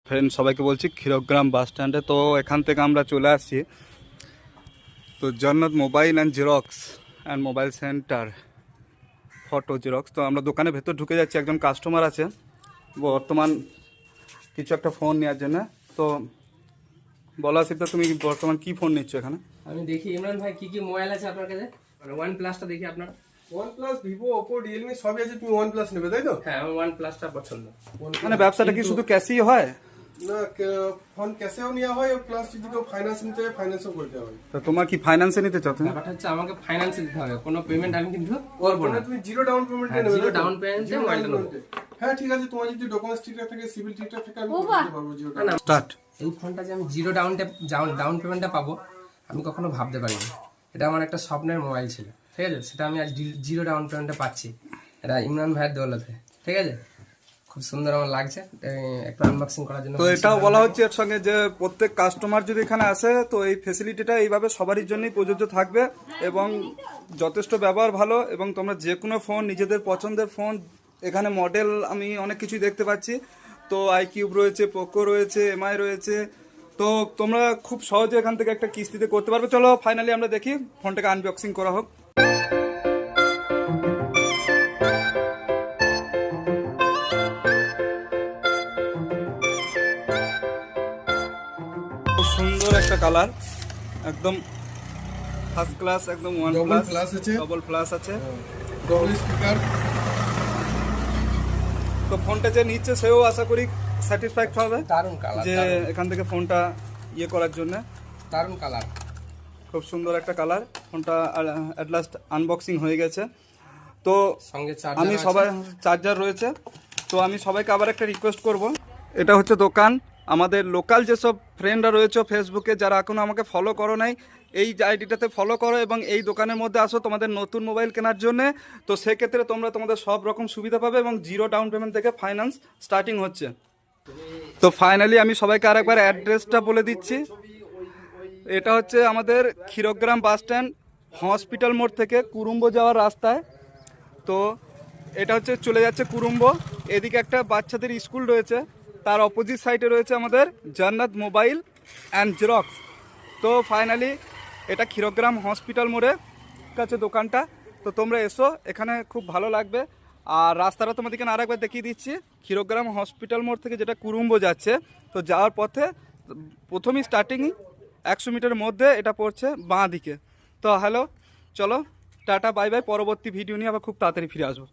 Friend সবাইকে বলছি ক্ষীরগ্রাম বাস স্ট্যান্ডে। তো এখান থেকে আমরা চলে আসছি তো জান্নাত mobile and xerox and mobile centre photo xerox. তো আমরা দোকানের ভেতর ঢুকে যাচ্ছি, একজন কাস্টমার আছে বর্তমান কিছু একটা ফোন নেওয়ার জন্য। তো বলা সিদ্ধা, তুমি বর্তমান কি ফোন নিচ্ছ এখানে? আমি দেখি ইমরান ভাই কি কি মোবাইল আছে আপনার কাছে। মানে ওয়ান প্লাসটা দেখি আপনার। OnePlus, Vivo, Oppo, Realme সবই আছে। তুমি OnePlus নেবে তাই তো? হ্যাঁ, আমার ওয়ান প্লাসটা পছন্দ। মানে ব্যবসাটা কি শুধু ক্যাশই হয়? না, ফোন ক্যাশেও নেওয়া হয়, প্লাস যদি কেউ ফাইন্যান্স নিতে হয় ফাইন্যান্সও করতে হয়। তো তোমার কি ফাইন্যান্সে নিতে চাও তুমি? ব্যাপারটা হচ্ছে আমাকে ফাইন্যান্সে দিতে হবে, কোনো পেমেন্ট আমি কিন্তু করবো না। তুমি জিরো ডাউন পেমেন্টে হ্যাঁ, নেবে? zero down payment এ মোবাইলটা নেবো। হ্যাঁ ঠিক আছে, তোমার যদি ডকুমেন্টস ঠিকঠাক থাকে, সিভিল ঠিকঠাক থাকে, আমি করে দিতে পারবো জিরো ডাউন। স্টার্ট। এই ফোনটা যে আমি জিরো ডাউন পেমেন্টটা পাবো, আমি কখনো ভাবতে পারিনি। এটা আমার একটা স্বপ্নের মোবাইল ছিল, ঠিক আছে? সেটা আমি আজ জিরো ডাউন পেমেন্টে পাচ্ছি, এটা ইমরান ভাইয়ের দৌলতে, ঠিক আছে? খুব সুন্দর আমার লাগছে, একটু আনবক্সিং করার জন্য। তো এটাও বলা হচ্ছে এর সঙ্গে যে প্রত্যেক কাস্টমার যদি এখানে আসে তো এই ফেসিলিটিটা এইভাবে সবারই জন্যই প্রযোজ্য থাকবে এবং যথেষ্ট ব্যবহার ভালো। এবং তোমরা যে কোনো ফোন, নিজেদের পছন্দের ফোন, এখানে মডেল আমি অনেক কিছুই দেখতে পাচ্ছি। তো iQube রয়েছে, পোকো রয়েছে, MI রয়েছে। তো তোমরা খুব সহজে এখান থেকে একটা কিস্তিতে করতে পারবে। চলো ফাইনালি আমরা দেখি ফোনটাকে আনবক্সিং করা হোক। খুব সুন্দর একটা কালার, একদম ফার্স্ট ক্লাস, একদম ওয়ান ডবল প্লাস প্লাস আছে, ডবল প্লাস আছে। Double speaker. তো ফোনটা যে নিচ্ছে সেও আশা করি স্যাটিসফাইড হবে দারুণ কালার, যে এখান থেকে ফোনটা ইয়ে করার জন্য। দারুণ কালার, খুব সুন্দর একটা কালার। ফোনটা অ্যাট লাস্ট আনবক্সিং হয়ে গেছে। তো সঙ্গে আমি সবাই চার্জার রয়েছে। তো আমি সবাইকে আবার একটা রিকোয়েস্ট করব, এটা হচ্ছে দোকান। আমাদের লোকাল যেসব ফ্রেন্ডরা রয়েছে ফেসবুকে, যারা এখনও আমাকে ফলো করো নাই, এই আইডিটাতে ফলো করো এবং এই দোকানের মধ্যে আসো তোমাদের নতুন মোবাইল কেনার জন্য। তো সেক্ষেত্রে তোমরা তোমাদের সব রকম সুবিধা পাবে এবং জিরো ডাউন পেমেন্ট থেকে ফাইন্যান্স স্টার্টিং হচ্ছে। তো ফাইনালি আমি সবাইকে আরেকবার অ্যাড্রেসটা বলে দিচ্ছি। এটা হচ্ছে আমাদের ক্ষীরগ্রাম বাস স্ট্যান্ড, হসপিটাল মোড় থেকে কুরুম্বো যাওয়ার রাস্তায়। তো এটা হচ্ছে চলে যাচ্ছে কুরুম্বো। এদিকে একটা বাচ্চাদের স্কুল রয়েছে, তার অপোজিট সাইডে রয়েছে আমাদের জান্নাত মোবাইল অ্যান্ড জেরক্স। তো ফাইনালি এটা ক্ষীরগ্রাম হসপিটাল মোড়ে কাছে দোকানটা। তো তোমরা এসো, এখানে খুব ভালো লাগবে। আর রাস্তাটা তোমাদেরকে আরেকবার দেখিয়ে দিচ্ছি। ক্ষীরগ্রাম হসপিটাল মোড় থেকে যেটা কুরুম্বো যাচ্ছে, তো যাওয়ার পথে প্রথমেই স্টার্টিংই 100 মিটারের মধ্যে এটা পড়ছে বাঁ দিকে। তো হ্যালো, চলো টাটা বাই বাই। পরবর্তী ভিডিও নিয়ে আবার খুব তাড়াতাড়ি ফিরে আসবো।